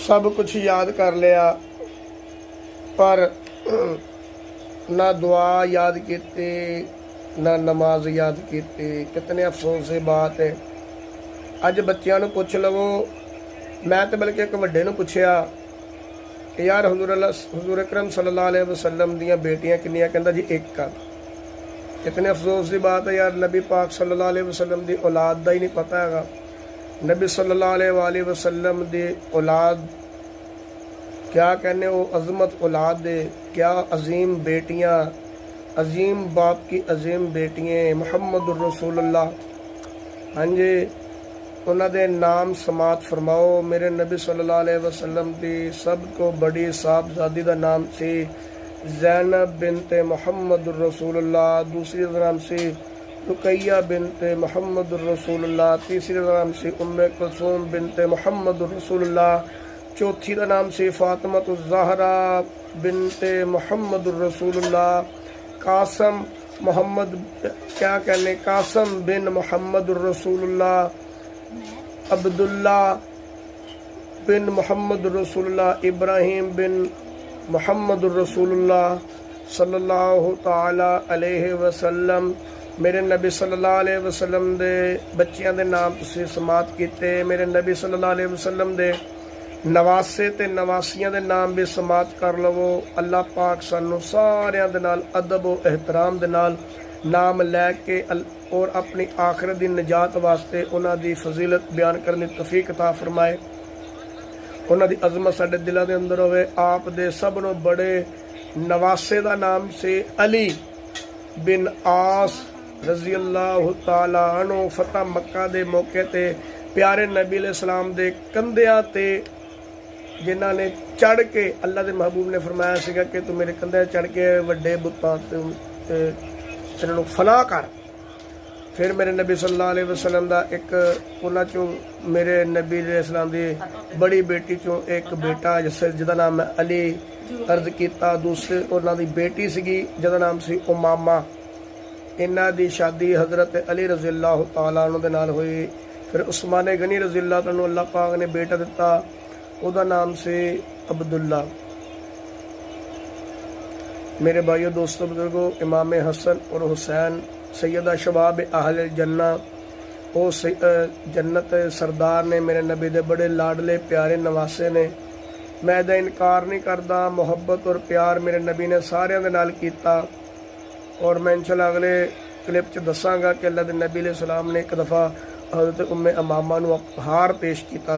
सब कुछ याद कर लिया पर ना दुआ याद की ना नमाज याद की। कितने अफसोस की बात है। अज बच्चों को पुछ लवो, मैं तो बल्कि एक वड्डे नूं पुछया कि यार हजूर अकरम सल्लल्लाहु अलैहि वसल्लम दीयां बेटियां किन्नियां? कहंदा जी एक आ। कितने अफसोस की बात है यार, नबी पाक सल्लल्लाहु अलैहि वसल्लम दी औलाद दा ही नहीं पता है। नबी सल्लल्लाहु अलैहि वसल्लम दी औलाद क्या कहने, वो अजमत औलाद दे, क्या अजीम बेटियां, अजीम बाप की अजीम बेटियां मुहम्मदुर रसूलुल्लाह। हाँ जी, उन्होंने नाम समात फरमाओ। मेरे नबी सल्लल्लाहु अलैहि वसल्लम की सब को बड़ी साहबजादी का नाम सी ज़ैनब बिनते मुहम्मदुर रसूलुल्लाह। दूसरी का नाम सी रुकैया बिनते मुहम्मदुर रसूलुल्लाह। तीसरी का नाम सी उम्मे कुलसूम बिनते मुहम्मदुर रसूलुल्लाह। चौथी का नाम सी फातिमतुज़ ज़हरा बिनते मुहम्मदुर रसूलुल्लाह। कासम मोहम्मद, क्या कहने, कासम बिन मुहम्मदुर रसूलुल्लाह। अब्दुल्ला बिन मुहम्मदुर रसूलुल्लाह। इब्राहिम बिन मुहम्मदुर रसूलुल्लाह सल्लल्लाहु ताला अलैहि वसल्लम। मेरे नबी सल्लल्लाहु अलैहि वसल्लम दे बच्चियां दे नाम तुसीं समात कीते। मेरे नबी सल्लल्लाहु अलैहि वसल्लम दे नवासे ते नवासियां दे नाम भी समात कर लवो। अल्लाह पाक सानू सारियां दे नाल अदब और एहतराम दे नाल नाम लैके और अपनी आखिरत की निजात वास्ते उन्हां दी फजीलत बयान करने की तौफीक अता फरमाए। उन्हां दी अजमत साडे दिलों के अंदर होवे। आप दे सबनों बड़े नवासे का नाम से अली बिन आस रजी अल्लाह तआला अन्हु। फतह मक्का दे मौके ते प्यारे नबी अलैहि सलाम दे कंधियां ते जिन्हां ने चढ़ के अल्लाह के महबूब ने फरमाया सीगा कि तू मेरे कंधे चढ़ के वड्डे बुतां इन्हां फना कर। फिर मेरे नबी सल्लल्लाहु अलैहि वसल्लम दा एक उन्हां चों मेरे नबी अलैहि सलाम दी बड़ी बेटी चों एक बेटा जिसका नाम है अली अर्ज किया। दूसरे उन्हां दी बेटी सीगी जिहदा नाम सी उमामा। इन्हां दी शादी हज़रत अली रज़ी अल्लाह तआला अन्हु दे नाल हुई। फिर उस्मान गनी रज़ी अल्लाह तआला अल्लाह पाक ने बेटा दिता, उहदा नाम से अब्दुल्ला। मेरे भाइयों दोस्तों बुजुर्गों, इमाम हसन और हुसैन सैयदा शबाब अहल जन्ना, वो जन्नत सरदार ने, मेरे नबी दे बड़े लाडले प्यारे नवासे ने। मैं इहदा इनकार नहीं करदा। मुहब्बत और प्यार मेरे नबी ने सारियां दे नाल कीता। और मैं इंशाअल्लाह अगले क्लिप च दसांगा कि अल्लाह दे नबी अलैहि सलाम ने एक दफ़ा हज़रत उम्मे अमामा नूं हार पेश किया।